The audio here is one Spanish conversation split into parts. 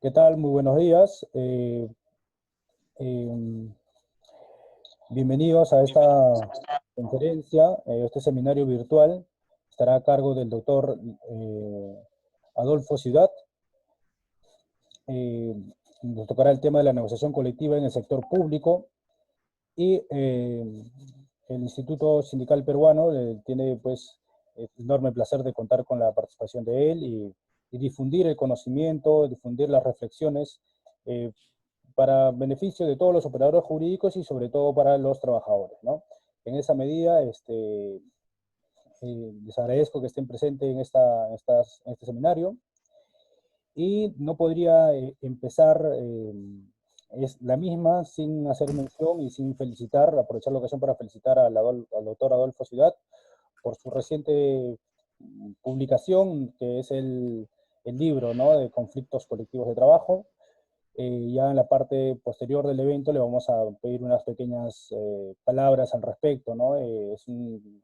¿Qué tal? Muy buenos días. Eh, Bienvenidos a esta conferencia, este seminario virtual. Estará a cargo del doctor Adolfo Ciudad. Nos tocará el tema de la negociación colectiva en el sector público y el Instituto Sindical Peruano tiene pues el enorme placer de contar con la participación de él y difundir el conocimiento, difundir las reflexiones para beneficio de todos los operadores jurídicos y sobre todo para los trabajadores, ¿no? En esa medida, les agradezco que estén presentes en este seminario y no podría empezar es la misma sin hacer mención y sin felicitar, aprovechar la ocasión para felicitar al doctor Adolfo Ciudad por su reciente publicación, que es el libro, ¿no?, de conflictos colectivos de trabajo. Ya en la parte posterior del evento le vamos a pedir unas pequeñas palabras al respecto, ¿no? Es un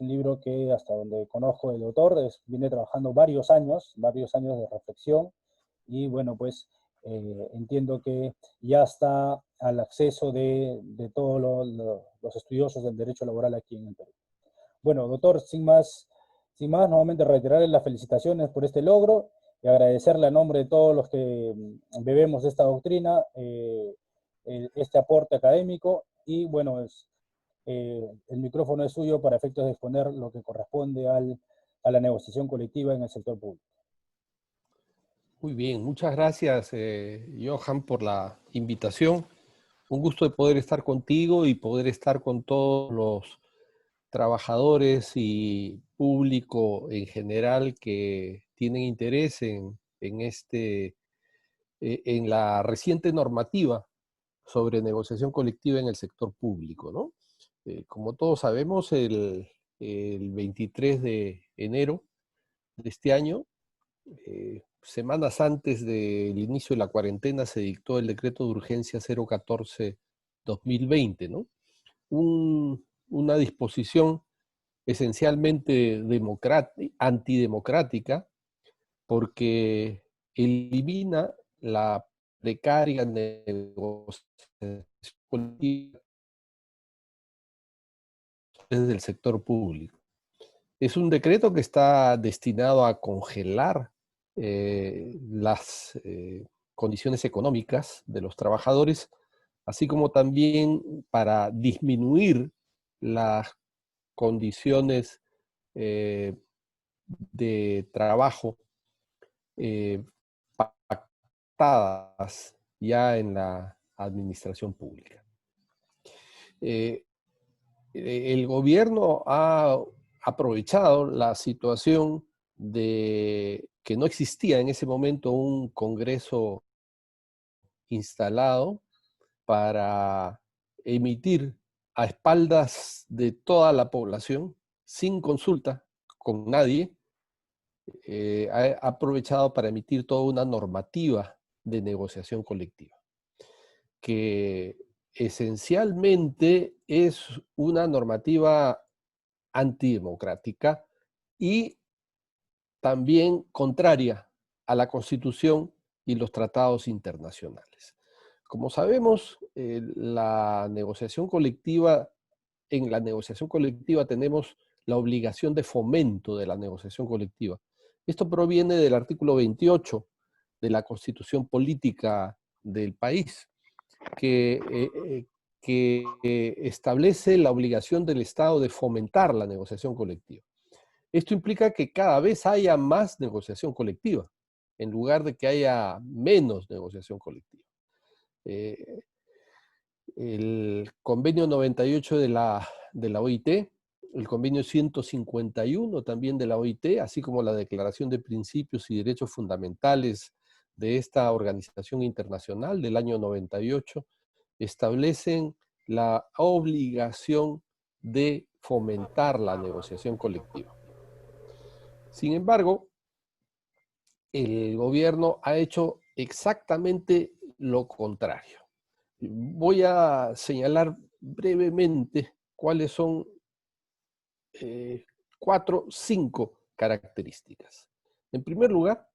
libro que hasta donde conozco el autor viene trabajando varios años de reflexión y bueno, pues entiendo que ya está al acceso de todos los estudiosos del derecho laboral aquí en el Perú. Bueno, doctor, sin más, nuevamente reiterarle las felicitaciones por este logro y agradecerle a nombre de todos los que bebemos de esta doctrina este aporte académico y bueno, el micrófono es suyo para efectos de exponer lo que corresponde a la negociación colectiva en el sector público. Muy bien, muchas gracias Johan por la invitación. Un gusto de poder estar contigo y poder estar con todos los trabajadores y público en general que tienen interés en la reciente normativa sobre negociación colectiva en el sector público, ¿no? Como todos sabemos, el 23 de enero de este año, semanas antes del inicio de la cuarentena, se dictó el decreto de urgencia 014-2020, ¿no? Una disposición esencialmente antidemocrática, porque elimina la precaria negociación colectiva desde el sector público. Es un decreto que está destinado a congelar las condiciones económicas de los trabajadores, así como también para disminuir las condiciones de trabajo pactadas ya en la administración pública. El gobierno ha aprovechado la situación de que no existía en ese momento un Congreso instalado para emitir a espaldas de toda la población, sin consulta con nadie, ha aprovechado para emitir toda una normativa de negociación colectiva, que esencialmente es una normativa antidemocrática y también contraria a la Constitución y los tratados internacionales. Como sabemos, en la negociación colectiva tenemos la obligación de fomento de la negociación colectiva. Esto proviene del artículo 28 de la Constitución Política del país, que establece la obligación del Estado de fomentar la negociación colectiva. Esto implica que cada vez haya más negociación colectiva, en lugar de que haya menos negociación colectiva. El convenio 98 de la OIT, el convenio 151 también de la OIT, así como la Declaración de Principios y Derechos Fundamentales de esta organización internacional del año 98, establecen la obligación de fomentar la negociación colectiva. Sin embargo, el gobierno ha hecho exactamente lo contrario. Voy a señalar brevemente cuáles son 4 o 5 características. En primer lugar,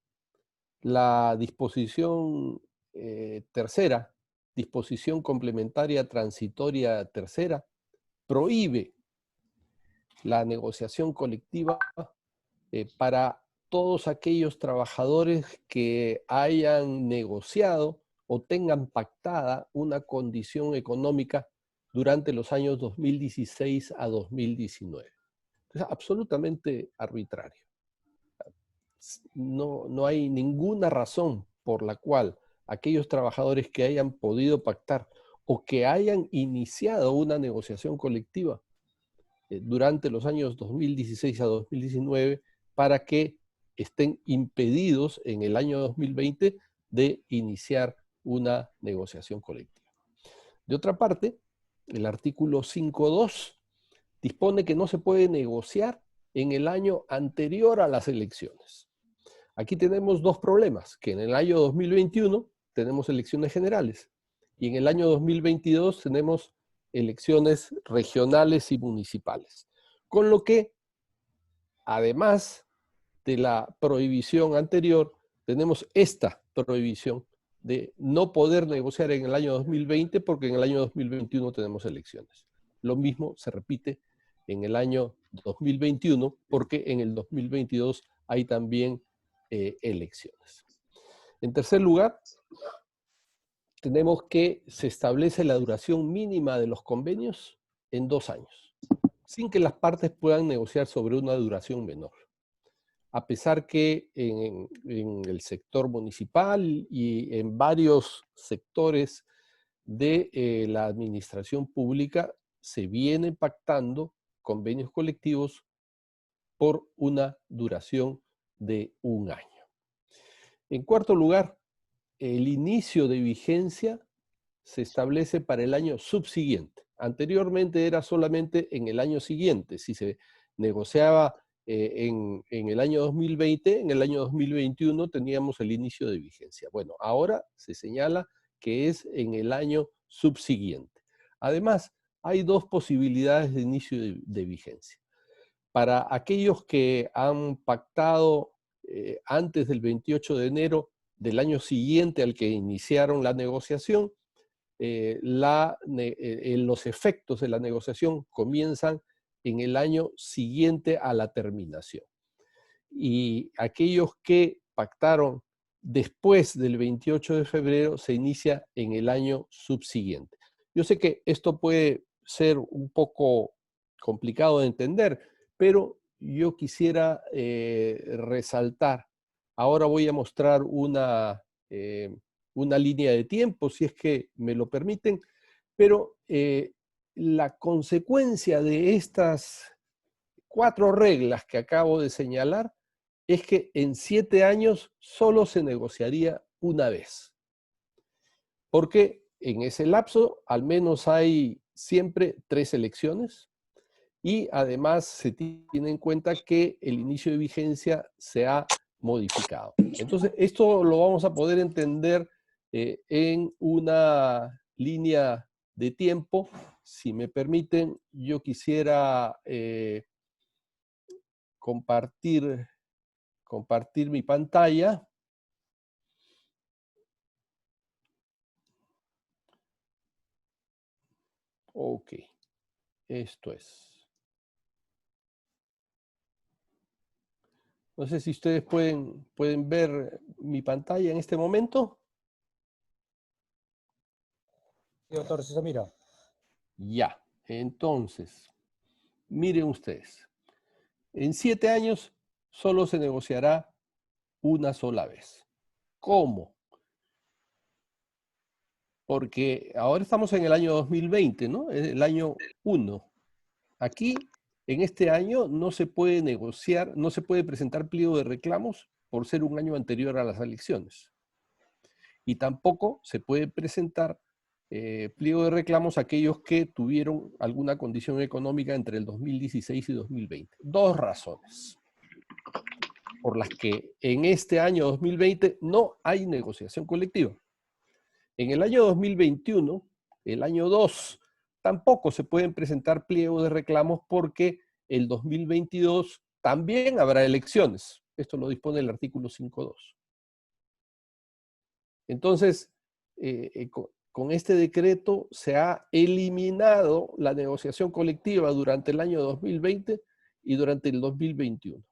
La disposición tercera, disposición complementaria transitoria tercera, prohíbe la negociación colectiva para todos aquellos trabajadores que hayan negociado o tengan pactada una condición económica durante los años 2016 a 2019. Es absolutamente arbitrario. No hay ninguna razón por la cual aquellos trabajadores que hayan podido pactar o que hayan iniciado una negociación colectiva durante los años 2016 a 2019 para que estén impedidos en el año 2020 de iniciar una negociación colectiva. De otra parte, el artículo 5.2 dispone que no se puede negociar en el año anterior a las elecciones. Aquí tenemos dos problemas, que en el año 2021 tenemos elecciones generales y en el año 2022 tenemos elecciones regionales y municipales. Con lo que, además de la prohibición anterior, tenemos esta prohibición de no poder negociar en el año 2020 porque en el año 2021 tenemos elecciones. Lo mismo se repite en el año 2021 porque en el 2022 hay también elecciones. En tercer lugar, tenemos que se establece la duración mínima de los convenios en 2 años, sin que las partes puedan negociar sobre una duración menor. A pesar que en el sector municipal y en varios sectores de la administración pública se viene pactando convenios colectivos por una duración de 1 año. En cuarto lugar, el inicio de vigencia se establece para el año subsiguiente. Anteriormente era solamente en el año siguiente. Si se negociaba en el año 2020, en el año 2021 teníamos el inicio de vigencia. Bueno, ahora se señala que es en el año subsiguiente. Además, hay dos posibilidades de inicio de vigencia. Para aquellos que han pactado antes del 28 de enero del año siguiente al que iniciaron la negociación, los efectos de la negociación comienzan en el año siguiente a la terminación. Y aquellos que pactaron después del 28 de febrero se inicia en el año subsiguiente. Yo sé que esto puede ser un poco complicado de entender, pero yo quisiera resaltar. Ahora voy a mostrar una línea de tiempo, si es que me lo permiten, pero la consecuencia de estas 4 reglas que acabo de señalar es que en 7 años solo se negociaría una vez. Porque en ese lapso al menos hay siempre 3 elecciones y además se tiene en cuenta que el inicio de vigencia se ha modificado. Entonces, esto lo vamos a poder entender en una línea de tiempo. Si me permiten, yo quisiera compartir mi pantalla. Ok, esto es. No sé si ustedes pueden ver mi pantalla en este momento. Sí, doctor, sí se mira. Ya, entonces, miren ustedes. En 7 años solo se negociará una sola vez. ¿Cómo? Porque ahora estamos en el año 2020, ¿no? Es el año 1. Aquí, en este año, no se puede negociar, no se puede presentar pliego de reclamos por ser un año anterior a las elecciones. Y tampoco se puede presentar pliego de reclamos a aquellos que tuvieron alguna condición económica entre el 2016 y 2020. 2 razones por las que en este año 2020 no hay negociación colectiva. En el año 2021, el año 2, tampoco se pueden presentar pliegos de reclamos porque el 2022 también habrá elecciones. Esto lo dispone el artículo 5.2. Entonces, con este decreto se ha eliminado la negociación colectiva durante el año 2020 y durante el 2021.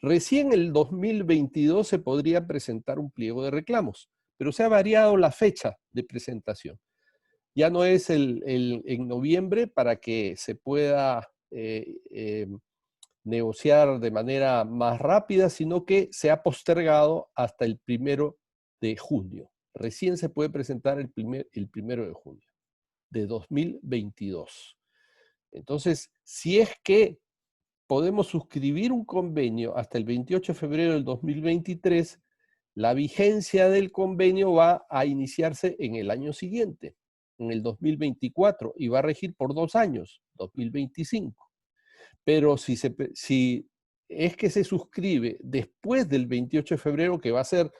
Recién el 2022 se podría presentar un pliego de reclamos, pero se ha variado la fecha de presentación. Ya no es en noviembre para que se pueda negociar de manera más rápida, sino que se ha postergado hasta el 1 de junio. Recién se puede presentar el 1 de junio de 2022. Entonces, si es que podemos suscribir un convenio hasta el 28 de febrero del 2023, la vigencia del convenio va a iniciarse en el año siguiente, en el 2024, y va a regir por 2 años, 2025. Pero si es que se suscribe después del 28 de febrero, que va a ser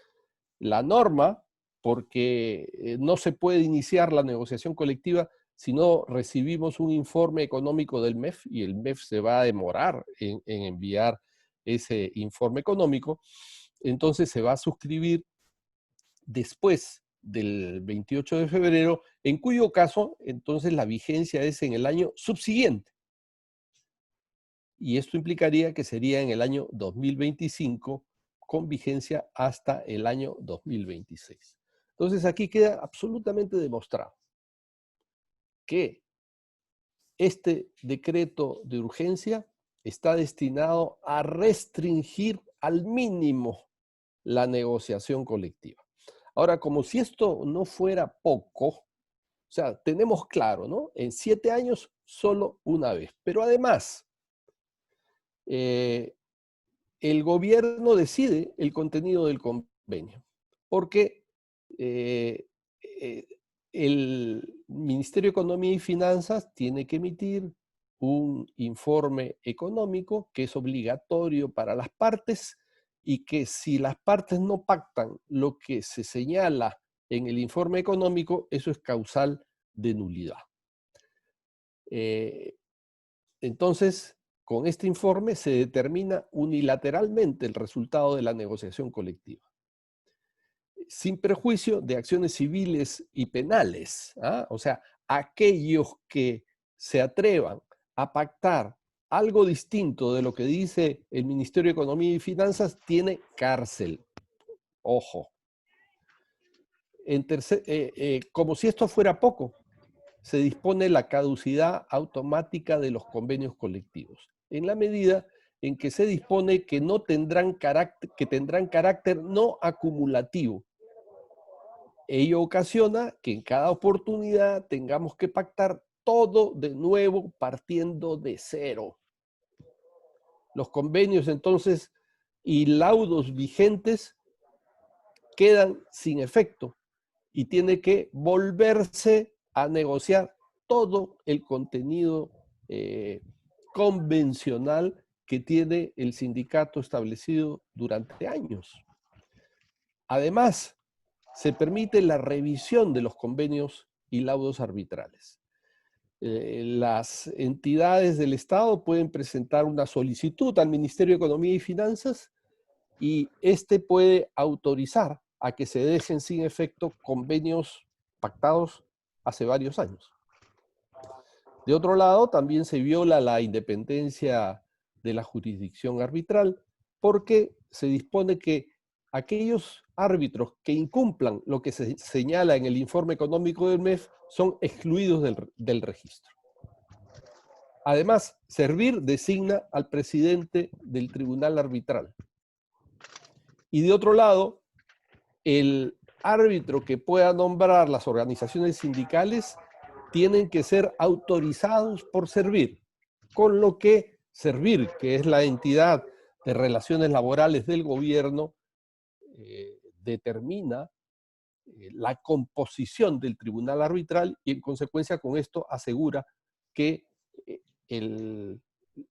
la norma, porque no se puede iniciar la negociación colectiva si no recibimos un informe económico del MEF, y el MEF se va a demorar en enviar ese informe económico, entonces se va a suscribir después del 28 de febrero, en cuyo caso, entonces la vigencia es en el año subsiguiente. Y esto implicaría que sería en el año 2025, con vigencia hasta el año 2026. Entonces aquí queda absolutamente demostrado que este decreto de urgencia está destinado a restringir al mínimo la negociación colectiva. Ahora, como si esto no fuera poco, o sea, tenemos claro, ¿no? En 7 años, solo una vez. Pero además, el gobierno decide el contenido del convenio, porque el Ministerio de Economía y Finanzas tiene que emitir un informe económico que es obligatorio para las partes, y que si las partes no pactan lo que se señala en el informe económico, eso es causal de nulidad. Entonces, con este informe se determina unilateralmente el resultado de la negociación colectiva, sin perjuicio de acciones civiles y penales. O sea, aquellos que se atrevan a pactar algo distinto de lo que dice el Ministerio de Economía y Finanzas, tiene cárcel. Ojo. Como si esto fuera poco, se dispone la caducidad automática de los convenios colectivos, en la medida en que se dispone que tendrán carácter no acumulativo. Ello ocasiona que en cada oportunidad tengamos que pactar todo de nuevo, partiendo de cero. Los convenios, entonces, y laudos vigentes quedan sin efecto, y tiene que volverse a negociar todo el contenido convencional que tiene el sindicato establecido durante años. Además, se permite la revisión de los convenios y laudos arbitrales. Las entidades del Estado pueden presentar una solicitud al Ministerio de Economía y Finanzas, y este puede autorizar a que se dejen sin efecto convenios pactados hace varios años. De otro lado, también se viola la independencia de la jurisdicción arbitral, porque se dispone que aquellos árbitros que incumplan lo que se señala en el informe económico del MEF son excluidos del registro. Además, Servir designa al presidente del tribunal arbitral. Y de otro lado, el árbitro que pueda nombrar las organizaciones sindicales tienen que ser autorizados por Servir, con lo que Servir, que es la entidad de relaciones laborales del gobierno, determina la composición del tribunal arbitral, y en consecuencia con esto asegura que el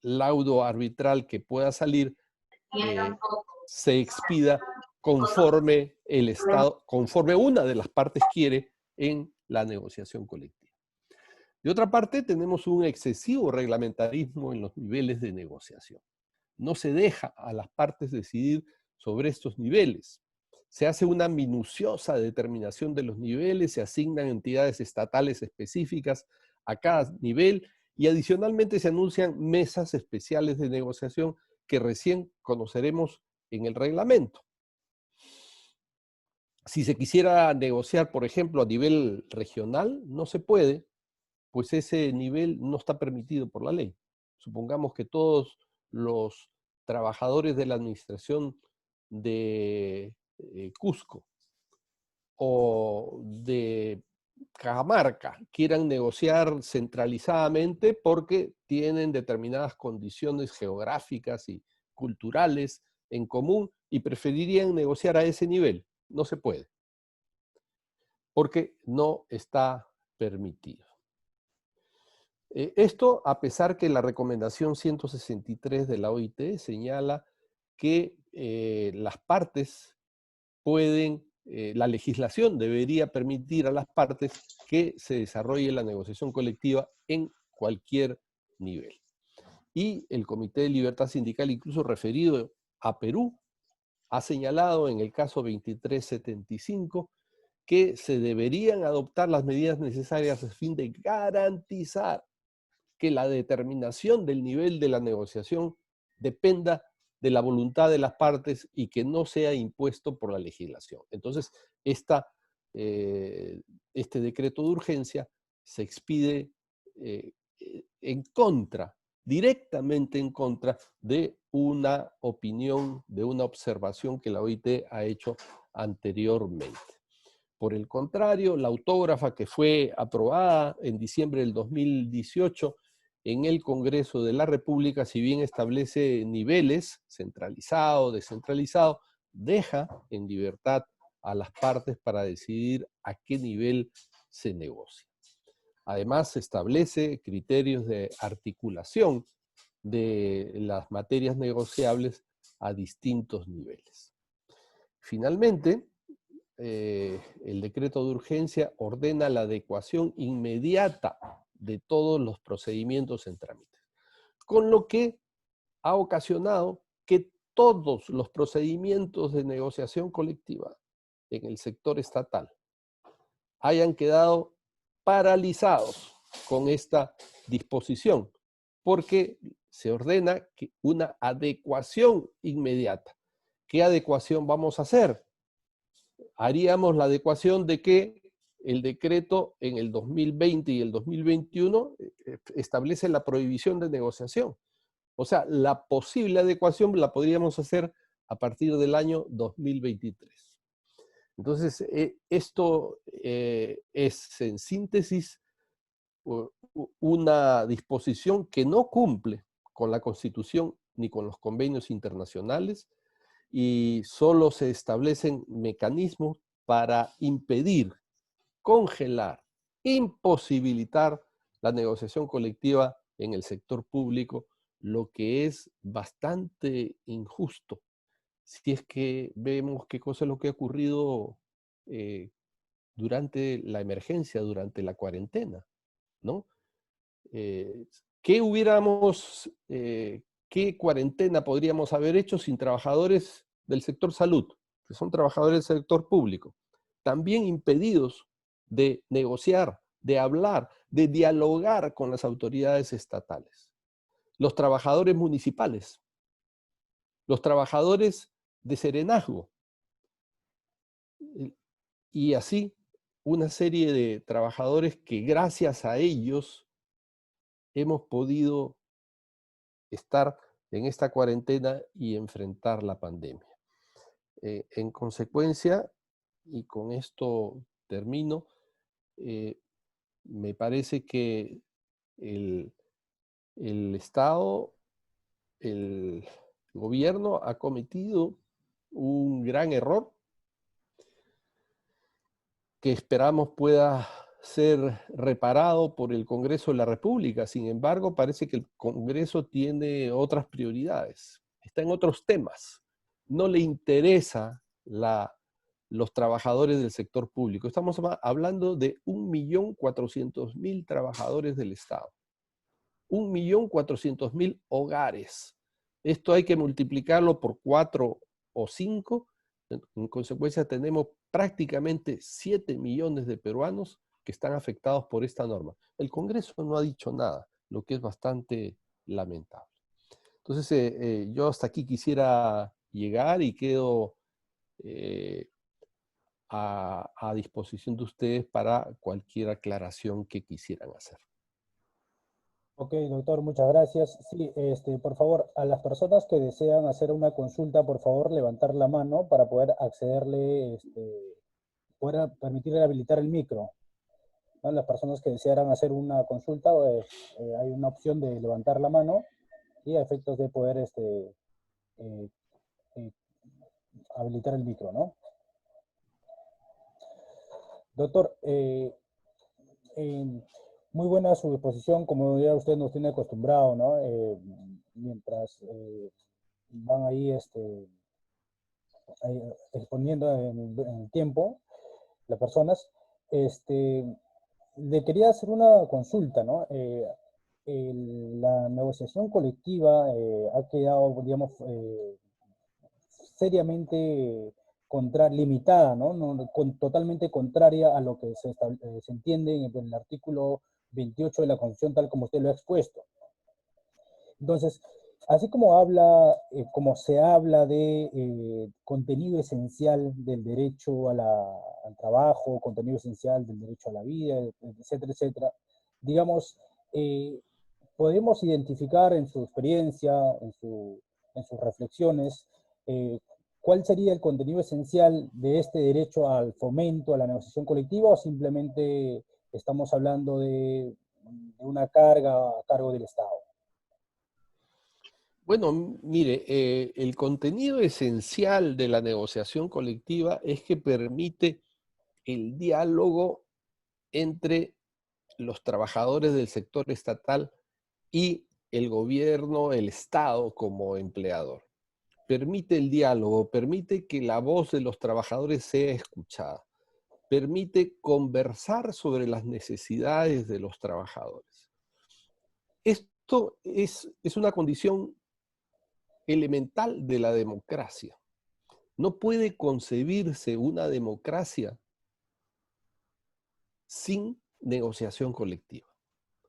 laudo arbitral que pueda salir se expida conforme el Estado, conforme una de las partes quiere en la negociación colectiva. De otra parte, tenemos un excesivo reglamentarismo en los niveles de negociación. No se deja a las partes decidir sobre estos niveles. Se hace una minuciosa determinación de los niveles, se asignan entidades estatales específicas a cada nivel y adicionalmente se anuncian mesas especiales de negociación que recién conoceremos en el reglamento. Si se quisiera negociar, por ejemplo, a nivel regional, no se puede, pues ese nivel no está permitido por la ley. Supongamos que todos los trabajadores de la administración de Cusco o de Cajamarca quieran negociar centralizadamente porque tienen determinadas condiciones geográficas y culturales en común y preferirían negociar a ese nivel. No se puede, porque no está permitido. Esto a pesar que la recomendación 163 de la OIT señala que las partes pueden, la legislación debería permitir a las partes que se desarrolle la negociación colectiva en cualquier nivel. Y el Comité de Libertad Sindical, incluso referido a Perú, ha señalado en el caso 2375 que se deberían adoptar las medidas necesarias a fin de garantizar que la determinación del nivel de la negociación dependa de la voluntad de las partes y que no sea impuesto por la legislación. Entonces, este decreto de urgencia se expide en contra, directamente en contra de una opinión, de una observación que la OIT ha hecho anteriormente. Por el contrario, la autógrafa que fue aprobada en diciembre del 2018 en el Congreso de la República, si bien establece niveles, centralizado, descentralizado, deja en libertad a las partes para decidir a qué nivel se negocia. Además, establece criterios de articulación de las materias negociables a distintos niveles. Finalmente, el decreto de urgencia ordena la adecuación inmediata de todos los procedimientos en trámite, con lo que ha ocasionado que todos los procedimientos de negociación colectiva en el sector estatal hayan quedado paralizados con esta disposición, porque se ordena que una adecuación inmediata. ¿Qué adecuación vamos a hacer? Haríamos la adecuación de que el decreto en el 2020 y el 2021 establece la prohibición de negociación. O sea, la posible adecuación la podríamos hacer a partir del año 2023. Entonces, esto es en síntesis una disposición que no cumple con la Constitución ni con los convenios internacionales, y solo se establecen mecanismos para impedir, congelar, imposibilitar la negociación colectiva en el sector público, lo que es bastante injusto. Si es que vemos qué cosa es lo que ha ocurrido durante la emergencia, durante la cuarentena, ¿no? ¿Qué cuarentena podríamos haber hecho sin trabajadores del sector salud, que son trabajadores del sector público, también impedidos de negociar, de hablar, de dialogar con las autoridades estatales? Los trabajadores municipales, los trabajadores de serenazgo, y así una serie de trabajadores que gracias a ellos hemos podido estar en esta cuarentena y enfrentar la pandemia. En consecuencia, y con esto termino, me parece que el Estado, el gobierno ha cometido un gran error que esperamos pueda ser reparado por el Congreso de la República. Sin embargo, parece que el Congreso tiene otras prioridades, está en otros temas. No le interesa los trabajadores del sector público. Estamos hablando de 1.400.000 trabajadores del Estado. 1.400.000 hogares. Esto hay que multiplicarlo por 4 o 5, En consecuencia, tenemos prácticamente 7 millones de peruanos que están afectados por esta norma. El Congreso no ha dicho nada, lo que es bastante lamentable. Entonces, yo hasta aquí quisiera llegar y quedo a disposición de ustedes para cualquier aclaración que quisieran hacer. Ok, doctor, muchas gracias. Sí, por favor, a las personas que desean hacer una consulta, por favor, levantar la mano para poder accederle, poder permitirle habilitar el micro, ¿no? Las personas que desearan hacer una consulta, hay una opción de levantar la mano y a efectos de poder eh, eh, habilitar el micro, ¿no? Doctor, muy buena su exposición, como ya usted nos tiene acostumbrado, ¿no? Mientras van ahí exponiendo en el tiempo las personas, le quería hacer una consulta, ¿no? La negociación colectiva ha quedado, digamos, seriamente limitada, ¿no? Totalmente contraria a lo que se entiende en el artículo 28 de la Constitución, tal como usted lo ha expuesto. Entonces, así como se habla de contenido esencial del derecho al trabajo, contenido esencial del derecho a la vida, etcétera, etcétera, digamos, podemos identificar en su experiencia, en sus reflexiones, ¿cuál sería el contenido esencial de este derecho al fomento, a la negociación colectiva, o simplemente estamos hablando de una carga a cargo del Estado? Bueno, mire, el contenido esencial de la negociación colectiva es que permite el diálogo entre los trabajadores del sector estatal y el gobierno, el Estado como empleador. Permite el diálogo, permite que la voz de los trabajadores sea escuchada, permite conversar sobre las necesidades de los trabajadores. Esto es una condición elemental de la democracia. No puede concebirse una democracia sin negociación colectiva.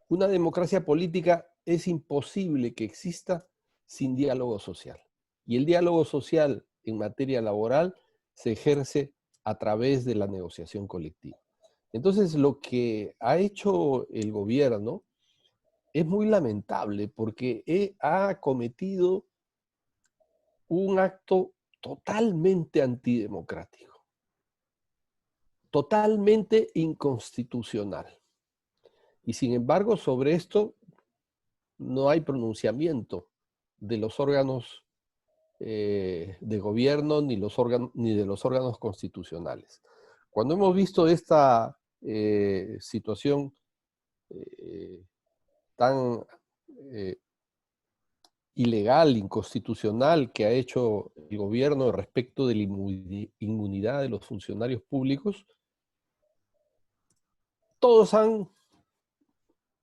Una democracia política es imposible que exista sin diálogo social. Y el diálogo social en materia laboral se ejerce a través de la negociación colectiva. Entonces, lo que ha hecho el gobierno es muy lamentable porque ha cometido un acto totalmente antidemocrático, totalmente inconstitucional. Y sin embargo, sobre esto no hay pronunciamiento de los órganos de gobierno ni de los órganos constitucionales. Cuando hemos visto esta situación tan ilegal, inconstitucional que ha hecho el gobierno respecto de la inmunidad de los funcionarios públicos, todos han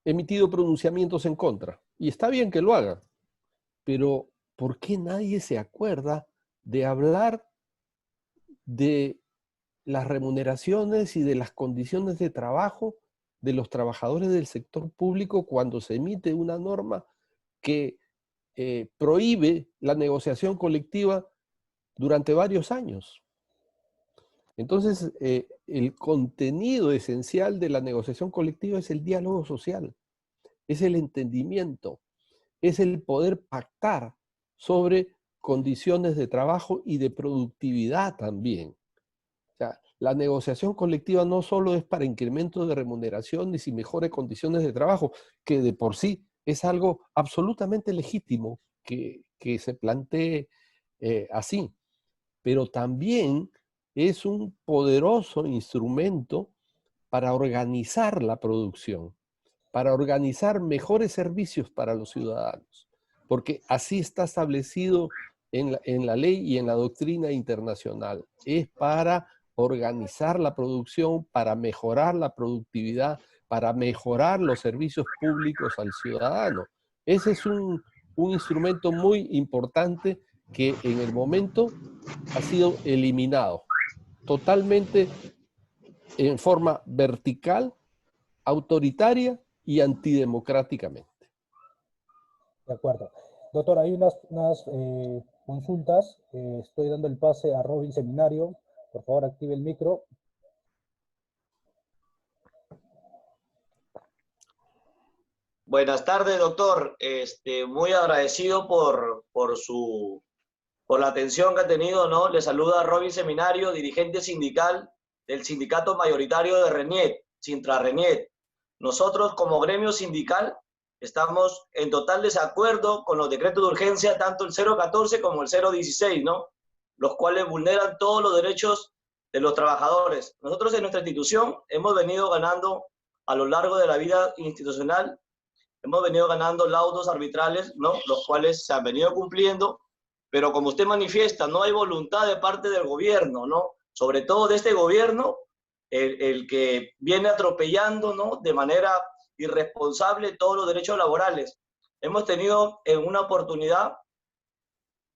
emitido pronunciamientos en contra. Y está bien que lo hagan, pero ¿por qué nadie se acuerda de hablar de las remuneraciones y de las condiciones de trabajo de los trabajadores del sector público cuando se emite una norma que prohíbe la negociación colectiva durante varios años? Entonces, el contenido esencial de la negociación colectiva es el diálogo social, es el entendimiento, es el poder pactar sobre condiciones de trabajo y de productividad también. O sea, la negociación colectiva no solo es para incremento de remuneraciones y mejores condiciones de trabajo, que de por sí es algo absolutamente legítimo que se plantee así, pero también es un poderoso instrumento para organizar la producción, para organizar mejores servicios para los ciudadanos, porque así está establecido en la ley y en la doctrina internacional. Es para organizar la producción, para mejorar la productividad, para mejorar los servicios públicos al ciudadano. Ese es un instrumento muy importante que en el momento ha sido eliminado totalmente en forma vertical, autoritaria y antidemocráticamente. De acuerdo. Doctor, hay unas consultas. Estoy dando el pase a Robin Seminario. Por favor, active el micro. Buenas tardes, doctor. Muy agradecido por la atención que ha tenido, ¿no? Le saluda Robin Seminario, dirigente sindical del sindicato mayoritario de RENIET, Sintra RENIET. Nosotros, como gremio sindical, estamos en total desacuerdo con los decretos de urgencia, tanto el 014 como el 016, ¿no? Los cuales vulneran todos los derechos de los trabajadores. Nosotros en nuestra institución hemos venido ganando a lo largo de la vida institucional, hemos venido ganando laudos arbitrales, ¿no? Los cuales se han venido cumpliendo, pero como usted manifiesta, no hay voluntad de parte del gobierno, ¿no? Sobre todo de este gobierno, el que viene atropellando, ¿no? De manera irresponsable todos los derechos laborales. Hemos tenido en una oportunidad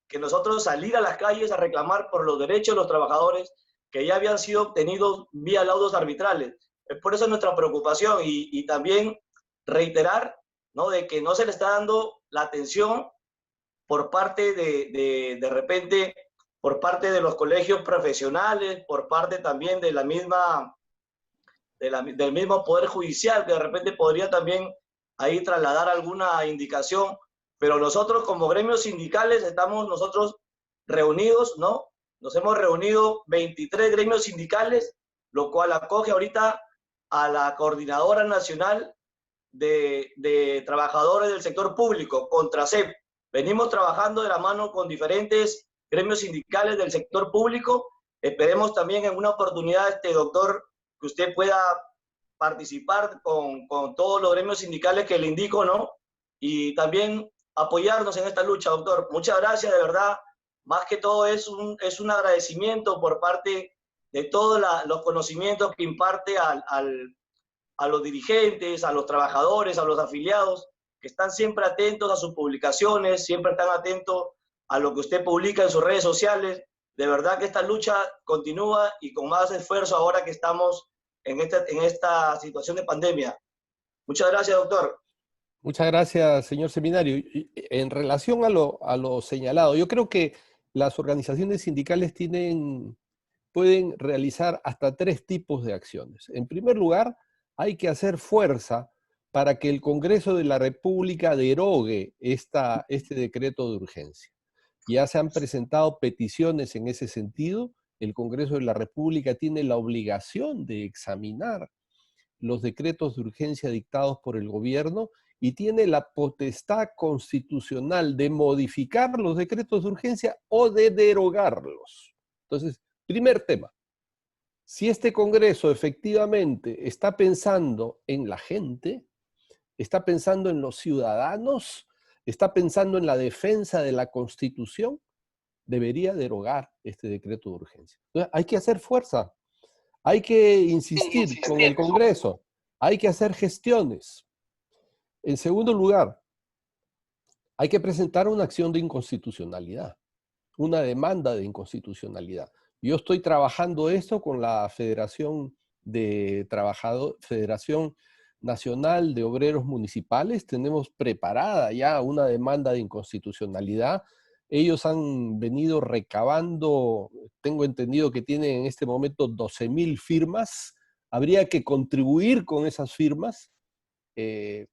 que nosotros salir a las calles a reclamar por los derechos de los trabajadores que ya habían sido obtenidos vía laudos arbitrales. Es por eso nuestra preocupación y también reiterar, ¿no? De que no se le está dando la atención por parte de repente, por parte de los colegios profesionales, por parte también de la misma, del mismo Poder Judicial, que de repente podría también ahí trasladar alguna indicación, pero nosotros como gremios sindicales estamos nosotros reunidos, ¿no? Nos hemos reunido 23 gremios sindicales, lo cual acoge ahorita a la Coordinadora Nacional de Trabajadores del Sector Público, CONTRACEP. Venimos trabajando de la mano con diferentes gremios sindicales del sector público. Esperemos también en una oportunidad, doctor, que usted pueda participar con todos los gremios sindicales que le indico, ¿no? Y también apoyarnos en esta lucha, doctor. Muchas gracias, de verdad. Más que todo es un agradecimiento por parte de todos los conocimientos que imparte a los dirigentes, a los trabajadores, a los afiliados, que están siempre atentos a sus publicaciones, siempre están atentos a lo que usted publica en sus redes sociales. De verdad que esta lucha continúa y con más esfuerzo ahora que estamos en esta situación de pandemia. Muchas gracias, doctor. Muchas gracias, señor Seminario. En relación a lo señalado, yo creo que las organizaciones sindicales pueden realizar hasta 3 tipos de acciones. En primer lugar, hay que hacer fuerza para que el Congreso de la República derogue este decreto de urgencia. Ya se han presentado peticiones en ese sentido. El Congreso de la República tiene la obligación de examinar los decretos de urgencia dictados por el gobierno y tiene la potestad constitucional de modificar los decretos de urgencia o de derogarlos. Entonces, primer tema, si este Congreso efectivamente está pensando en la gente, está pensando en los ciudadanos, está pensando en la defensa de la Constitución, debería derogar este decreto de urgencia. Entonces, hay que hacer fuerza, hay que insistir con el Congreso, hay que hacer gestiones. En segundo lugar, hay que presentar una acción de inconstitucionalidad, una demanda de inconstitucionalidad. Yo estoy trabajando esto con la Federación Nacional de Obreros Municipales. Tenemos preparada ya una demanda de inconstitucionalidad. Ellos han venido recabando, tengo entendido que tienen en este momento 12,000 firmas. Habría que contribuir con esas firmas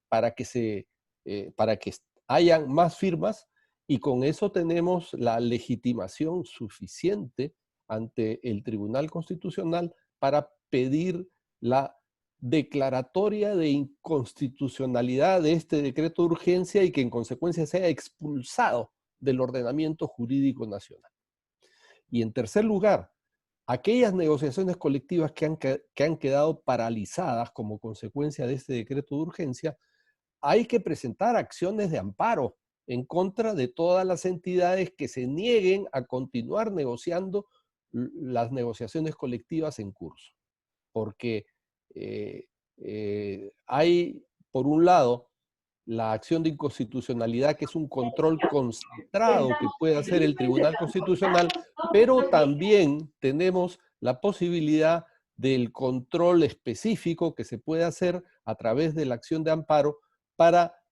para que hayan más firmas y con eso tenemos la legitimación suficiente ante el Tribunal Constitucional para pedir la declaratoria de inconstitucionalidad de este decreto de urgencia y que en consecuencia sea expulsado del ordenamiento jurídico nacional. Y en tercer lugar, aquellas negociaciones colectivas que han quedado paralizadas como consecuencia de este decreto de urgencia, hay que presentar acciones de amparo en contra de todas las entidades que se nieguen a continuar negociando las negociaciones colectivas en curso. Porque hay, por un lado, la acción de inconstitucionalidad, que es un control concentrado que puede hacer el Tribunal Constitucional, pero también tenemos la posibilidad del control específico que se puede hacer a través de la acción de amparo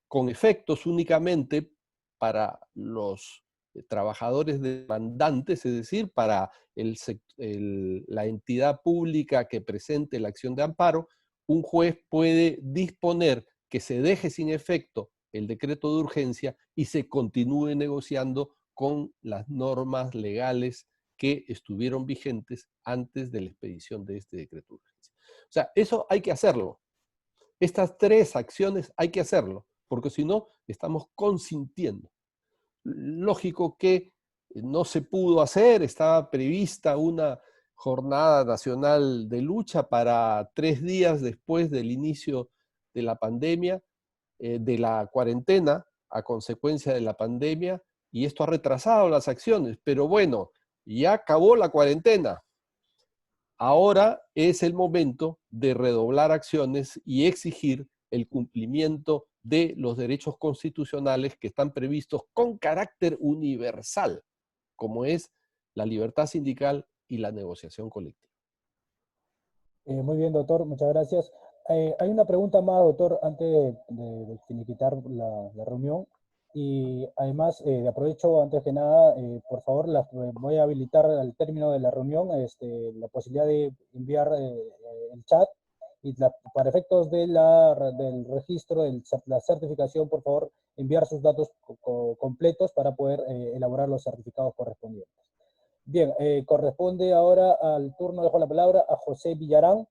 con efectos únicamente para los trabajadores demandantes, es decir, para la entidad pública que presente la acción de amparo. Un juez puede disponer que se deje sin efecto el decreto de urgencia y se continúe negociando con las normas legales que estuvieron vigentes antes de la expedición de este decreto de urgencia. O sea, eso hay que hacerlo. Estas tres acciones hay que hacerlo, porque si no, estamos consintiendo. Lógico que no se pudo hacer, estaba prevista una jornada nacional de lucha para 3 días después del inicio de la pandemia, de la cuarentena, a consecuencia de la pandemia, y esto ha retrasado las acciones, pero bueno, ya acabó la cuarentena. Ahora es el momento de redoblar acciones y exigir el cumplimiento de los derechos constitucionales que están previstos con carácter universal, como es la libertad sindical y la negociación colectiva. Muy bien, doctor, muchas gracias. Hay una pregunta más, doctor, antes de finiquitar la reunión. Y además, aprovecho antes que nada, por favor, voy a habilitar al término de la reunión la posibilidad de enviar el chat y para efectos del registro, de la certificación, por favor, enviar sus datos completos para poder elaborar los certificados correspondientes. Bien, corresponde ahora al turno, dejo la palabra a José Villarán.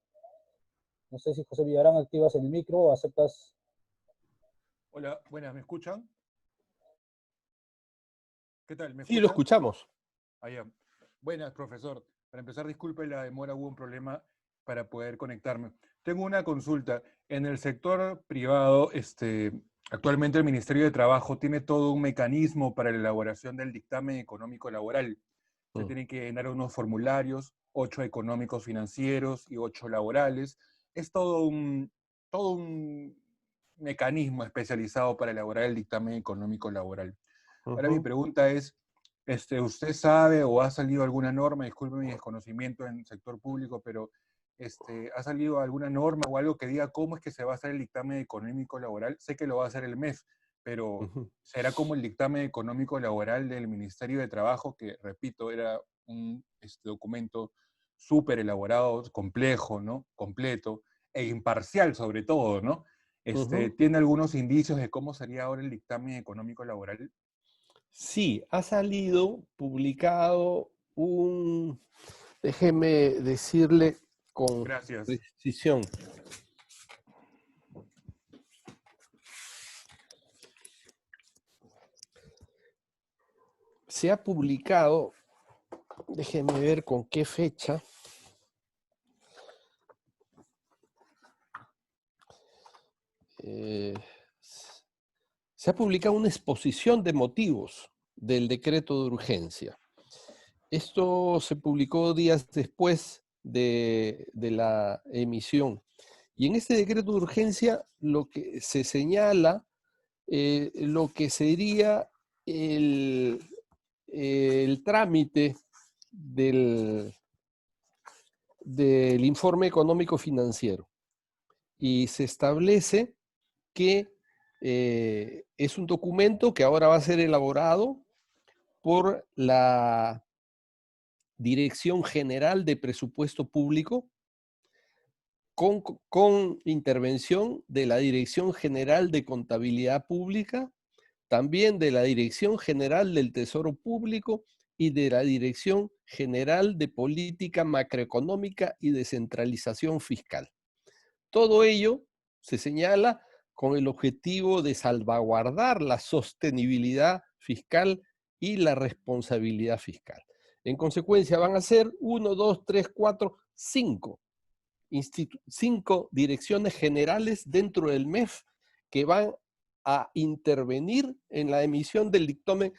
No sé si José Villarán activas el micro o aceptas. Hola, buenas, ¿me escuchan? ¿Qué tal? ¿Me Sí, escuchan? lo escuchamos. Ya. Buenas, profesor. Para empezar, disculpe la demora, hubo un problema para poder conectarme. Tengo una consulta. En el sector privado, actualmente el Ministerio de Trabajo tiene todo un mecanismo para la elaboración del dictamen económico laboral. Se tienen que llenar unos formularios, 8 económicos financieros y 8 laborales. Es todo un mecanismo especializado para elaborar el dictamen económico laboral. Ahora mi pregunta es, ¿usted sabe o ha salido alguna norma, disculpe mi desconocimiento en el sector público, pero ha salido alguna norma o algo que diga cómo es que se va a hacer el dictamen económico laboral? Sé que lo va a hacer el MEF, pero ¿será como el dictamen económico laboral del Ministerio de Trabajo, que, repito, era un documento súper elaborado, complejo, ¿no? Completo e imparcial sobre todo, ¿no? ¿Tiene algunos indicios de cómo sería ahora el dictamen económico laboral? Sí, ha salido publicado déjeme decirle con precisión. Se ha publicado, déjeme ver con qué fecha. Se ha publicado una exposición de motivos del decreto de urgencia. Esto se publicó días después de la emisión. Y en este decreto de urgencia lo que se señala, lo que sería el trámite del informe económico financiero. Y se establece que es un documento que ahora va a ser elaborado por la Dirección General de Presupuesto Público con intervención de la Dirección General de Contabilidad Pública, también de la Dirección General del Tesoro Público y de la Dirección General de Política Macroeconómica y Descentralización Fiscal. Todo ello se señala con el objetivo de salvaguardar la sostenibilidad fiscal y la responsabilidad fiscal. En consecuencia, van a ser 1, 2, 3, 4, 5 direcciones generales dentro del MEF que van a intervenir en la emisión del dictamen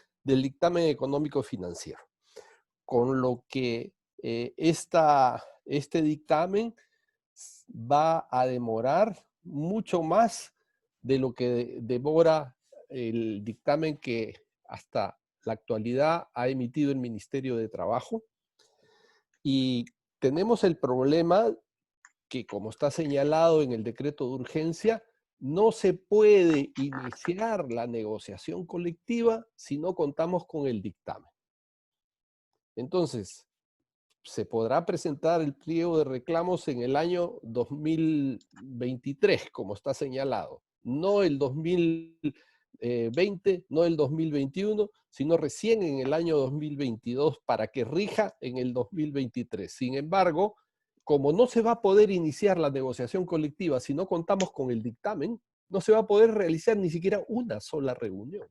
económico financiero. Con lo que este dictamen va a demorar mucho más de lo que devora el dictamen que hasta la actualidad ha emitido el Ministerio de Trabajo. Y tenemos el problema que, como está señalado en el decreto de urgencia, no se puede iniciar la negociación colectiva si no contamos con el dictamen. Entonces, se podrá presentar el pliego de reclamos en el año 2023, como está señalado. No el 2020, no el 2021, sino recién en el año 2022 para que rija en el 2023. Sin embargo, como no se va a poder iniciar la negociación colectiva si no contamos con el dictamen, no se va a poder realizar ni siquiera una sola reunión.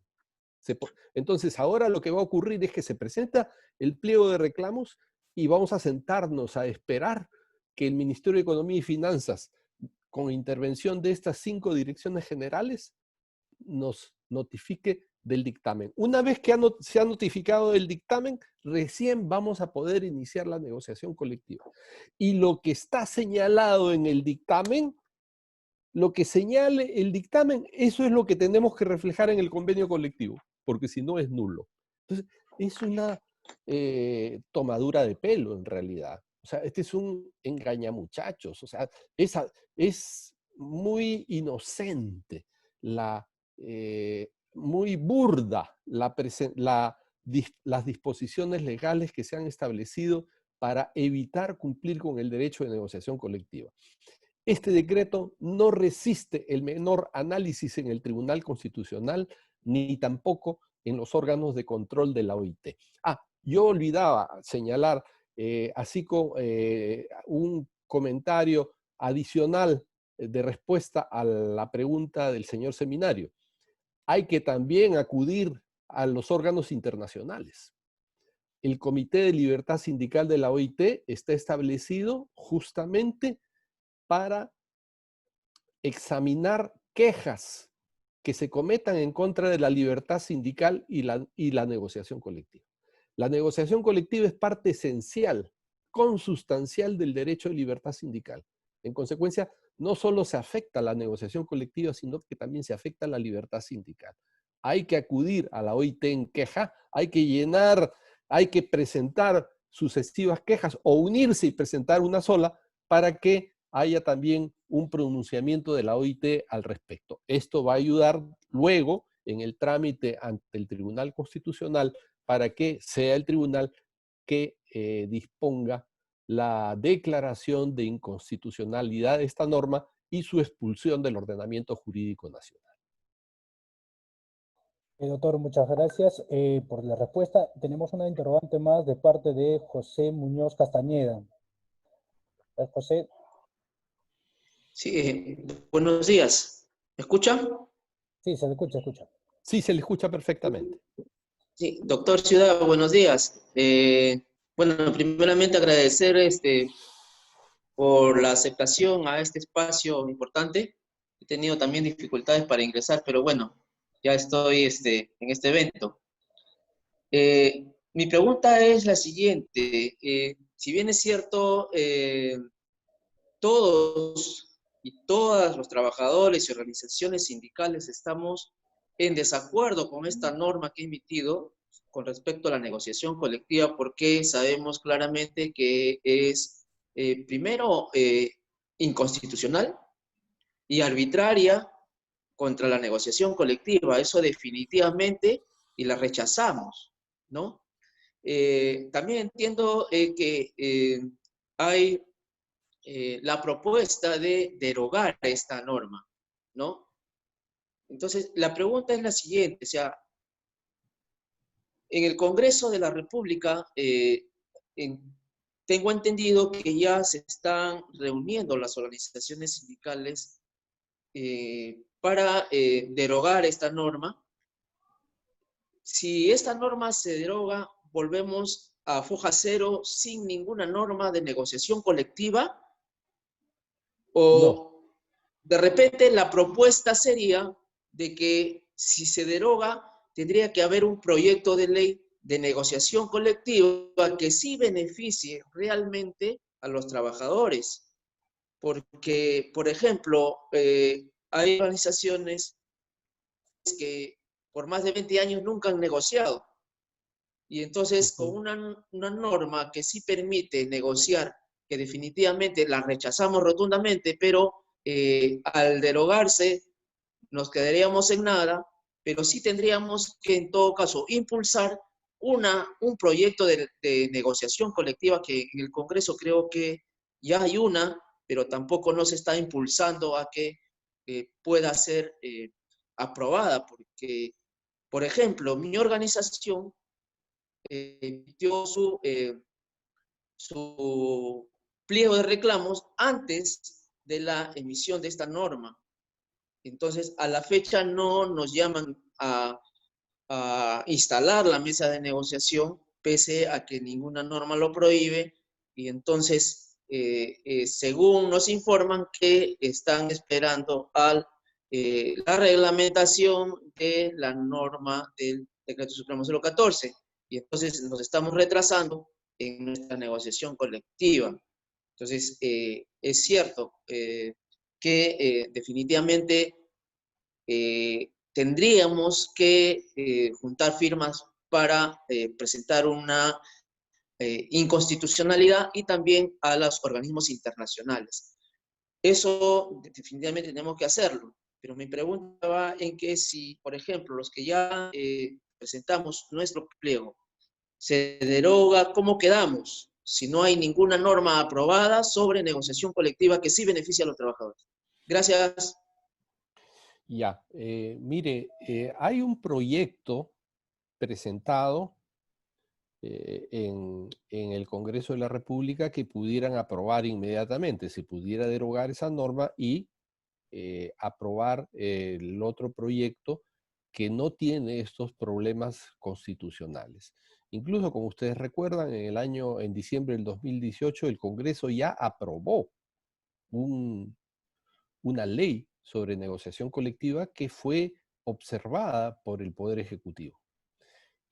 Entonces, ahora lo que va a ocurrir es que se presenta el pliego de reclamos y vamos a sentarnos a esperar que el Ministerio de Economía y Finanzas, con intervención de estas 5 direcciones generales, nos notifique del dictamen. Una vez que se ha notificado del dictamen, recién vamos a poder iniciar la negociación colectiva. Y lo que está señalado en el dictamen, lo que señale el dictamen, eso es lo que tenemos que reflejar en el convenio colectivo, porque si no es nulo. Entonces, es una tomadura de pelo en realidad. O sea, este es un engañamuchachos. O sea, es muy inocente, muy burda las disposiciones legales que se han establecido para evitar cumplir con el derecho de negociación colectiva. Este decreto no resiste el menor análisis en el Tribunal Constitucional, ni tampoco en los órganos de control de la OIT. Yo olvidaba señalar, así como un comentario adicional de respuesta a la pregunta del señor Seminario. Hay que también acudir a los órganos internacionales. El Comité de Libertad Sindical de la OIT está establecido justamente para examinar quejas que se cometan en contra de la libertad sindical y la negociación colectiva. La negociación colectiva es parte esencial, consustancial del derecho de libertad sindical. En consecuencia, no solo se afecta la negociación colectiva, sino que también se afecta la libertad sindical. Hay que acudir a la OIT en queja, hay que presentar sucesivas quejas o unirse y presentar una sola para que haya también un pronunciamiento de la OIT al respecto. Esto va a ayudar luego en el trámite ante el Tribunal Constitucional para que sea el tribunal que disponga la declaración de inconstitucionalidad de esta norma y su expulsión del ordenamiento jurídico nacional. Doctor, muchas gracias por la respuesta. Tenemos una interrogante más de parte de José Muñoz Castañeda. José. Sí, buenos días. ¿Me escucha? Sí, se le escucha, Sí, se le escucha perfectamente. Sí, doctor Ciudad, buenos días. Bueno, primeramente agradecer por la aceptación a este espacio importante. He tenido también dificultades para ingresar, pero bueno, ya estoy en este evento. Mi pregunta es la siguiente. Si bien es cierto, todos y todas los trabajadores y organizaciones sindicales estamos en desacuerdo con esta norma que he emitido con respecto a la negociación colectiva, porque sabemos claramente que es, primero, inconstitucional y arbitraria contra la negociación colectiva. Eso definitivamente, y la rechazamos, ¿no? También entiendo que hay la propuesta de derogar esta norma, ¿no? Entonces, la pregunta es la siguiente, o sea, en el Congreso de la República tengo entendido que ya se están reuniendo las organizaciones sindicales para derogar esta norma. Si esta norma se deroga, volvemos a foja cero sin ninguna norma de negociación colectiva, o no. De repente la propuesta sería de que si se deroga, tendría que haber un proyecto de ley de negociación colectiva que sí beneficie realmente a los trabajadores. Porque, por ejemplo, hay organizaciones que por más de 20 años nunca han negociado. Y entonces, con una norma que sí permite negociar, que definitivamente la rechazamos rotundamente, pero al derogarse nos quedaríamos en nada, pero sí tendríamos que, en todo caso, impulsar un proyecto de negociación colectiva que en el Congreso creo que ya hay una, pero tampoco no se está impulsando a que pueda ser aprobada, porque, por ejemplo, mi organización emitió su pliego de reclamos antes de la emisión de esta norma. Entonces, a la fecha no nos llaman a instalar la mesa de negociación, pese a que ninguna norma lo prohíbe, y entonces, según nos informan, que están esperando la reglamentación de la norma del Decreto Supremo 014, y entonces nos estamos retrasando en nuestra negociación colectiva. Entonces, es cierto que definitivamente tendríamos que juntar firmas para presentar una inconstitucionalidad y también a los organismos internacionales. Eso definitivamente tenemos que hacerlo, pero mi pregunta va en que si, por ejemplo, los que ya presentamos nuestro pliego se deroga, ¿cómo quedamos? Si no hay ninguna norma aprobada sobre negociación colectiva que sí beneficie a los trabajadores. Gracias. Ya, mire, hay un proyecto presentado en el Congreso de la República que pudieran aprobar inmediatamente, se pudiera derogar esa norma y aprobar el otro proyecto que no tiene estos problemas constitucionales. Incluso, como ustedes recuerdan, en diciembre del 2018, el Congreso ya aprobó una ley sobre negociación colectiva que fue observada por el Poder Ejecutivo.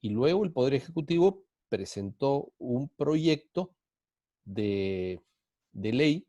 Y luego el Poder Ejecutivo presentó un proyecto de ley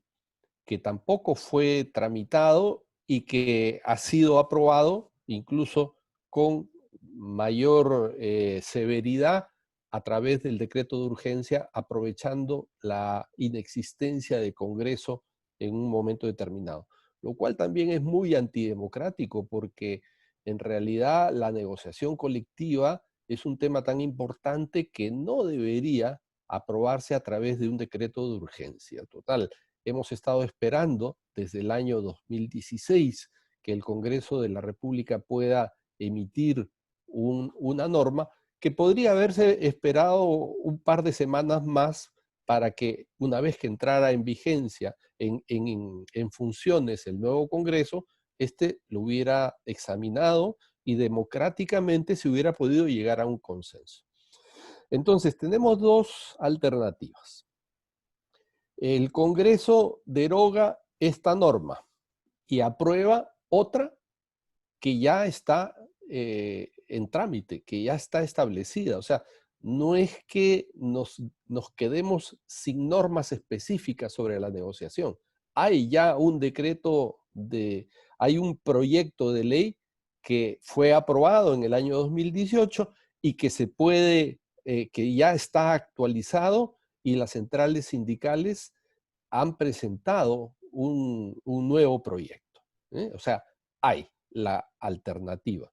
que tampoco fue tramitado y que ha sido aprobado incluso con mayor severidad a través del decreto de urgencia, aprovechando la inexistencia de Congreso en un momento determinado. Lo cual también es muy antidemocrático porque en realidad la negociación colectiva es un tema tan importante que no debería aprobarse a través de un decreto de urgencia. Total, hemos estado esperando desde el año 2016 que el Congreso de la República pueda emitir una norma que podría haberse esperado un par de semanas más para que una vez que entrara en vigencia, en funciones el nuevo Congreso, lo hubiera examinado y democráticamente se hubiera podido llegar a un consenso. Entonces, tenemos dos alternativas. El Congreso deroga esta norma y aprueba otra que ya está en trámite, que ya está establecida. O sea, no es que nos quedemos sin normas específicas sobre la negociación. Hay ya un hay un proyecto de ley que fue aprobado en el año 2018 y que que ya está actualizado, y las centrales sindicales han presentado un nuevo proyecto. O sea, hay la alternativa.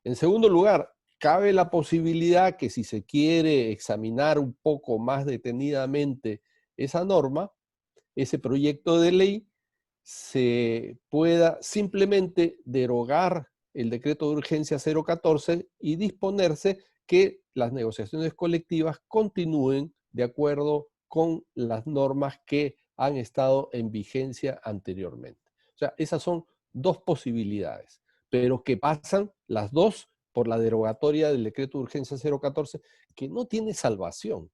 En segundo lugar, cabe la posibilidad que si se quiere examinar un poco más detenidamente esa norma, ese proyecto de ley, se pueda simplemente derogar el decreto de urgencia 014 y disponerse que las negociaciones colectivas continúen de acuerdo con las normas que han estado en vigencia anteriormente. O sea, esas son dos posibilidades, pero que pasan las dos por la derogatoria del decreto de urgencia 014, que no tiene salvación.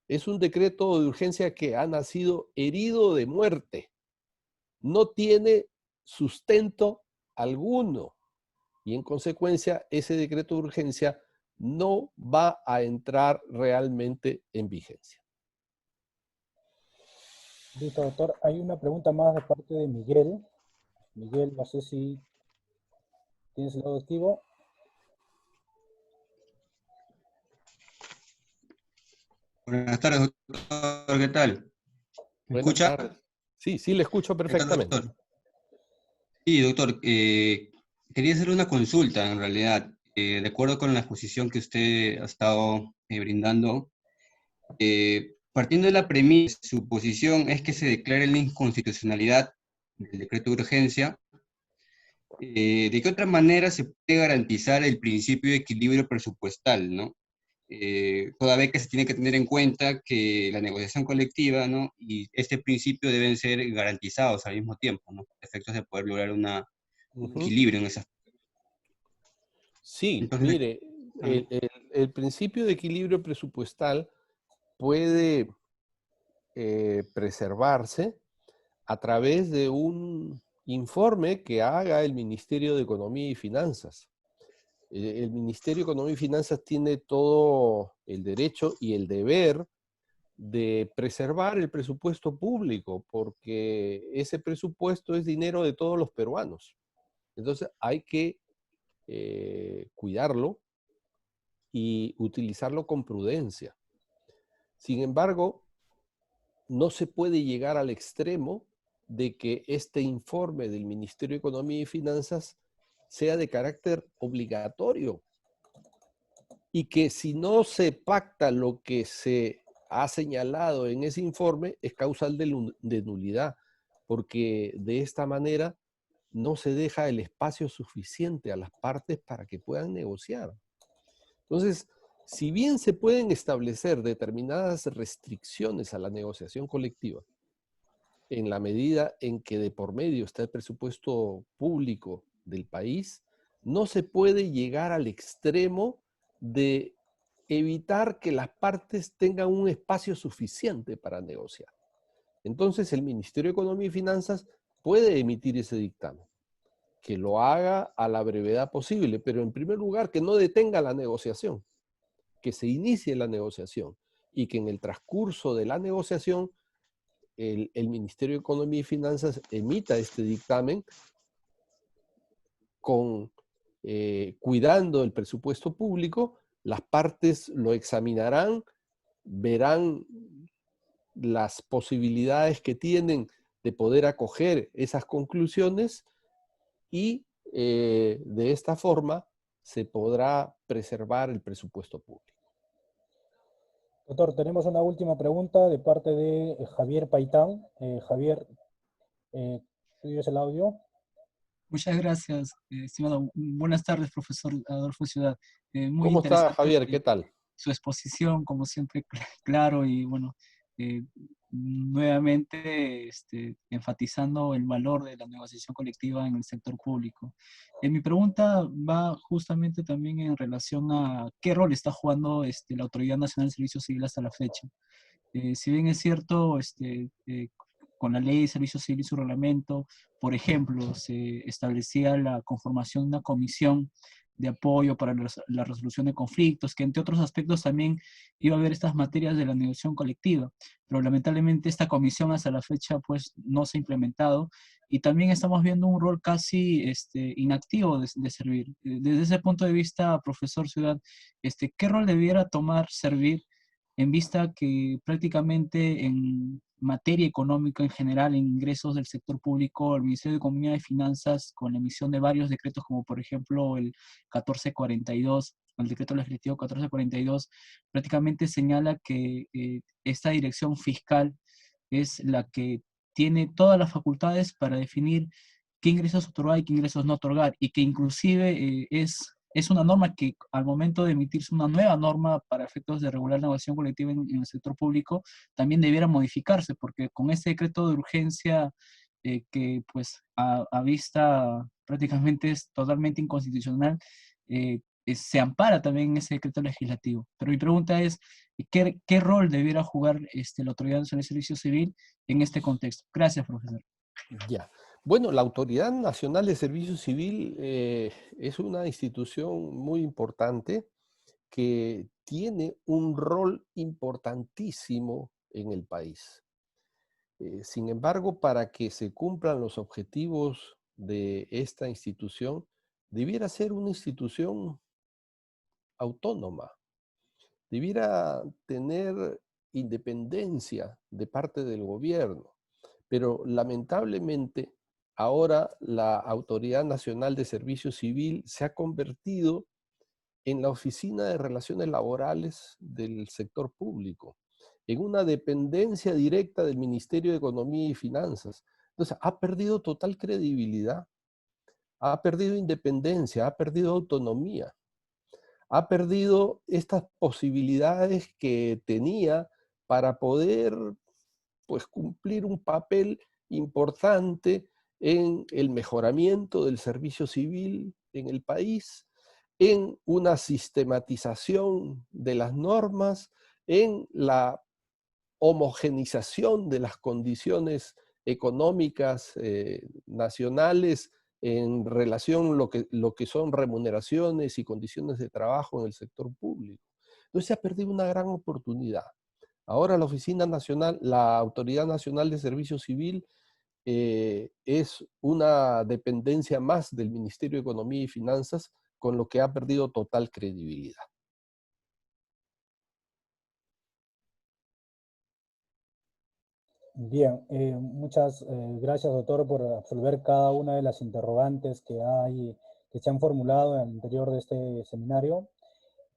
Es un decreto de urgencia que ha nacido herido de muerte. No tiene sustento alguno y en consecuencia ese decreto de urgencia no va a entrar realmente en vigencia. Listo, doctor. Hay una pregunta más de parte de Miguel. Miguel, no sé si ¿Tienes el audio activo? Buenas tardes, doctor. ¿Qué tal? ¿Me Buenas escucha? tardes. Sí, sí, le escucho ¿Qué tal, perfectamente. doctor? Sí, doctor. Quería hacer una consulta, en realidad. De acuerdo con la exposición que usted ha estado brindando, partiendo de la premisa, su posición es que se declare la inconstitucionalidad del decreto de urgencia. ¿De qué otra manera se puede garantizar el principio de equilibrio presupuestal, ¿no? Toda vez que se tiene que tener en cuenta que la negociación colectiva, ¿no? Y este principio deben ser garantizados al mismo tiempo, ¿no? Efectos de poder lograr un equilibrio en esas. Sí, Entonces, mire, el principio de equilibrio presupuestal puede preservarse a través de un informe que haga el Ministerio de Economía y Finanzas. El Ministerio de Economía y Finanzas tiene todo el derecho y el deber de preservar el presupuesto público, porque ese presupuesto es dinero de todos los peruanos. Entonces hay que cuidarlo y utilizarlo con prudencia. Sin embargo, no se puede llegar al extremo de que este informe del Ministerio de Economía y Finanzas sea de carácter obligatorio y que si no se pacta lo que se ha señalado en ese informe es causal de nulidad, porque de esta manera no se deja el espacio suficiente a las partes para que puedan negociar. Entonces, si bien se pueden establecer determinadas restricciones a la negociación colectiva, en la medida en que de por medio está el presupuesto público del país, no se puede llegar al extremo de evitar que las partes tengan un espacio suficiente para negociar. Entonces, el Ministerio de Economía y Finanzas puede emitir ese dictamen, que lo haga a la brevedad posible, pero en primer lugar que no detenga la negociación, que se inicie la negociación y que en el transcurso de la negociación el Ministerio de Economía y Finanzas emita este dictamen con cuidando el presupuesto público, las partes lo examinarán, verán las posibilidades que tienen de poder acoger esas conclusiones y de esta forma se podrá preservar el presupuesto público. Doctor, tenemos una última pregunta de parte de Javier Paitán. Javier, ¿tienes el audio? Muchas gracias, estimado. Buenas tardes, profesor Adolfo Ciudad. Muy ¿Cómo está, interesante Javier? ¿Qué tal? su exposición, como siempre, claro y bueno, nuevamente enfatizando el valor de la negociación colectiva en el sector público. Mi pregunta va justamente también en relación a qué rol está jugando la Autoridad Nacional de Servicio Civil hasta la fecha. Si bien es cierto, con la ley de servicio civil y su reglamento, por ejemplo, se establecía la conformación de una comisión de apoyo para la resolución de conflictos, que entre otros aspectos también iba a ver estas materias de la negociación colectiva, pero lamentablemente esta comisión hasta la fecha pues no se ha implementado y también estamos viendo un rol casi inactivo de servir. Desde ese punto de vista, profesor Ciudad, ¿qué rol debiera tomar servir en vista que prácticamente en materia económica en general, en ingresos del sector público, el Ministerio de Economía y Finanzas, con la emisión de varios decretos, como por ejemplo el 1442, el decreto legislativo 1442, prácticamente señala que esta dirección fiscal es la que tiene todas las facultades para definir qué ingresos otorgar y qué ingresos no otorgar, y que inclusive es una norma que al momento de emitirse una nueva norma para efectos de regular la negociación colectiva en el sector público, también debiera modificarse, porque con este decreto de urgencia que pues a vista prácticamente es totalmente inconstitucional, se ampara también en ese decreto legislativo. Pero mi pregunta es, ¿qué rol debiera jugar la Autoridad Nacional de Servicio Civil en este contexto? Gracias, profesor. Ya. Bueno, la Autoridad Nacional de Servicio Civil es una institución muy importante que tiene un rol importantísimo en el país. Sin embargo, para que se cumplan los objetivos de esta institución, debiera ser una institución autónoma, debiera tener independencia de parte del gobierno, pero lamentablemente ahora la Autoridad Nacional de Servicio Civil se ha convertido en la Oficina de Relaciones Laborales del sector público, en una dependencia directa del Ministerio de Economía y Finanzas. Entonces, ha perdido total credibilidad, ha perdido independencia, ha perdido autonomía, ha perdido estas posibilidades que tenía para poder, pues, cumplir un papel importante en el mejoramiento del servicio civil en el país, en una sistematización de las normas, en la homogenización de las condiciones económicas nacionales en relación a lo que son remuneraciones y condiciones de trabajo en el sector público. Entonces se ha perdido una gran oportunidad. Ahora la Oficina Nacional, la Autoridad Nacional de Servicio Civil es una dependencia más del Ministerio de Economía y Finanzas, con lo que ha perdido total credibilidad. Bien, muchas gracias, doctor, por absolver cada una de las interrogantes que se han formulado al interior de este seminario.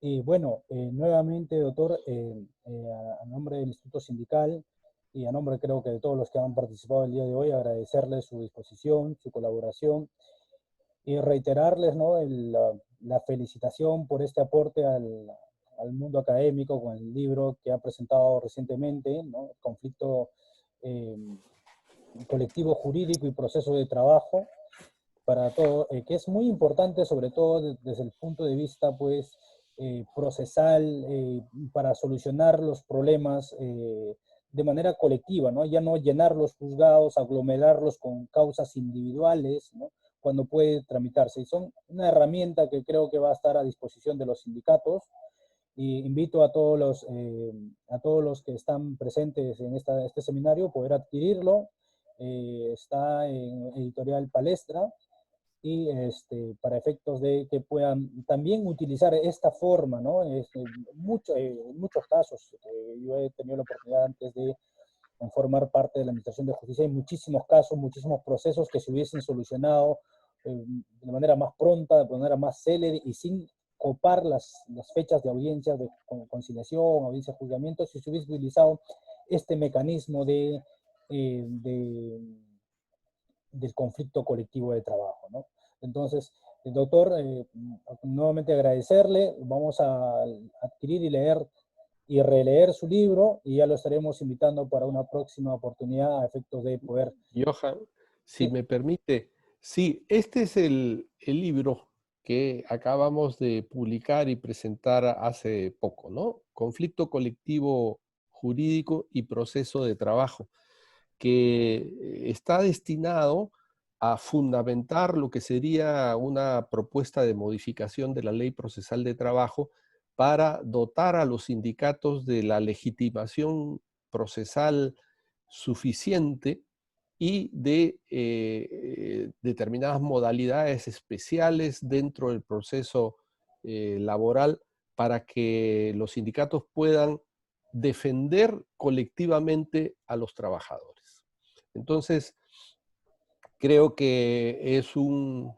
Y bueno, nuevamente, doctor, a nombre del Instituto Sindical y a nombre, creo que de todos los que han participado el día de hoy, agradecerles su disposición, su colaboración y reiterarles, ¿no?, la felicitación por este aporte al mundo académico con el libro que ha presentado recientemente, ¿no?, Conflicto colectivo jurídico y proceso de trabajo para todo, que es muy importante, sobre todo desde el punto de vista, pues, procesal, para solucionar los problemas de manera colectiva, ¿no? Ya no llenar los juzgados, aglomerarlos con causas individuales, ¿no?, cuando puede tramitarse. Y son una herramienta que creo que va a estar a disposición de los sindicatos. Y invito a todos los que están presentes en este seminario a poder adquirirlo. Está en Editorial Palestra, y para efectos de que puedan también utilizar esta forma, ¿no? En muchos casos, yo he tenido la oportunidad antes de formar parte de la Administración de Justicia, hay muchísimos casos, muchísimos procesos que se hubiesen solucionado de manera más pronta, de manera más célere y sin copar las fechas de audiencias de conciliación, audiencias de juzgamiento, si se hubiese utilizado este mecanismo del conflicto colectivo de trabajo, ¿no? Entonces, doctor, nuevamente agradecerle, vamos a adquirir y leer y releer su libro, y ya lo estaremos invitando para una próxima oportunidad a efectos de poder... Johan, si me permite, sí, este es el libro que acabamos de publicar y presentar hace poco, ¿no? Conflicto colectivo jurídico y proceso de trabajo, que está destinado a fundamentar lo que sería una propuesta de modificación de la Ley Procesal de Trabajo para dotar a los sindicatos de la legitimación procesal suficiente y de determinadas modalidades especiales dentro del proceso laboral para que los sindicatos puedan defender colectivamente a los trabajadores. Entonces, creo que es un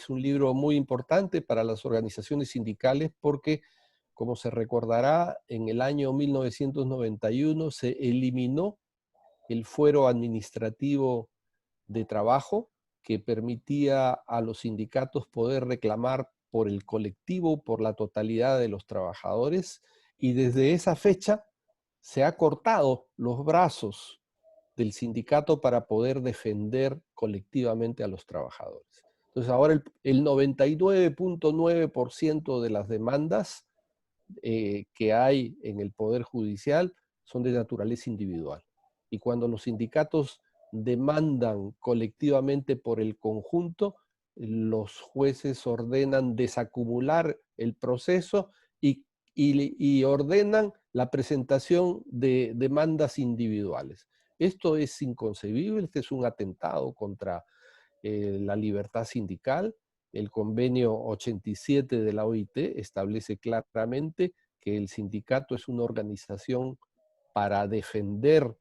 libro muy importante para las organizaciones sindicales porque, como se recordará, en el año 1991 se eliminó el fuero administrativo de trabajo que permitía a los sindicatos poder reclamar por el colectivo, por la totalidad de los trabajadores, y desde esa fecha se ha cortado los brazos del sindicato para poder defender colectivamente a los trabajadores. Entonces ahora el 99.9% de las demandas que hay en el Poder Judicial son de naturaleza individual. Y cuando los sindicatos demandan colectivamente por el conjunto, los jueces ordenan desacumular el proceso y ordenan la presentación de demandas individuales. Esto es inconcebible, este es un atentado contra la libertad sindical el convenio 87 de la OIT establece claramente que el sindicato es una organización para defender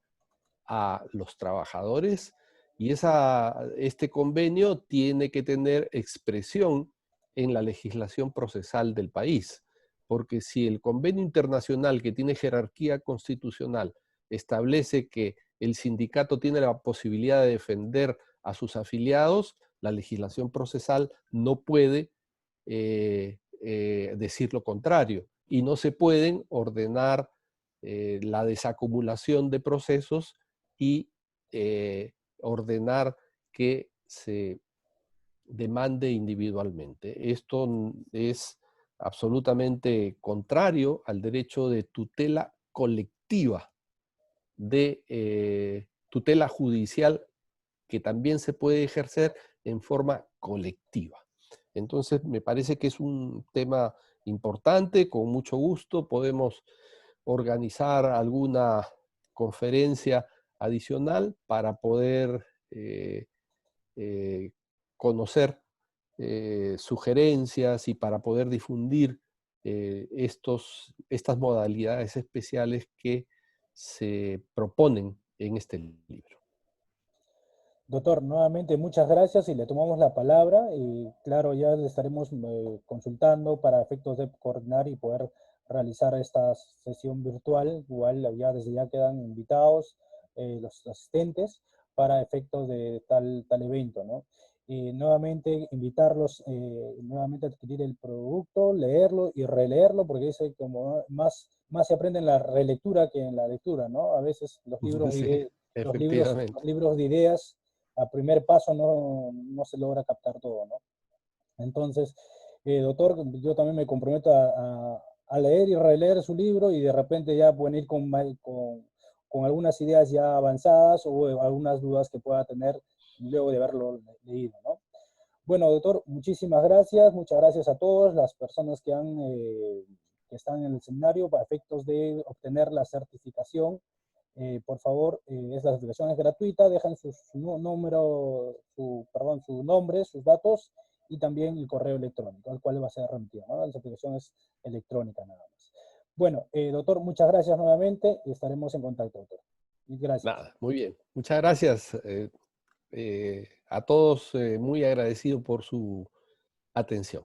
a los trabajadores, y este convenio tiene que tener expresión en la legislación procesal del país, porque si el convenio internacional, que tiene jerarquía constitucional, establece que el sindicato tiene la posibilidad de defender a sus afiliados, la legislación procesal no puede decir lo contrario, y no se pueden ordenar la desacumulación de procesos y ordenar que se demande individualmente. Esto es absolutamente contrario al derecho de tutela colectiva, de tutela judicial, que también se puede ejercer en forma colectiva. Entonces, me parece que es un tema importante. Con mucho gusto podemos organizar alguna conferencia adicional para poder conocer sugerencias y para poder difundir estas modalidades especiales que se proponen en este libro. Doctor, nuevamente muchas gracias y le tomamos la palabra y claro, ya le estaremos consultando para efectos de coordinar y poder realizar esta sesión virtual. Igual ya desde ya quedan invitados los asistentes para efectos de tal evento, ¿no? Y nuevamente invitarlos nuevamente a adquirir el producto, leerlo y releerlo, porque dice como más se aprende en la relectura que en la lectura, ¿no? A veces los libros Sí, efectivamente. los libros de ideas a primer paso no se logra captar todo, ¿no? Entonces, doctor, yo también me comprometo a leer y releer su libro y de repente ya pueden ir con algunas ideas ya avanzadas o algunas dudas que pueda tener luego de haberlo leído, ¿no? Bueno, doctor, muchísimas gracias. Muchas gracias a todas las personas que están en el seminario para efectos de obtener la certificación. Por favor, esta certificación es gratuita, dejan su nombre, sus datos y también el correo electrónico al cual va a ser remitido, ¿no? La certificación es electrónica nada más. Bueno, doctor, muchas gracias nuevamente y estaremos en contacto, doctor. Gracias. Nada, muy bien. Muchas gracias a todos, muy agradecido por su atención.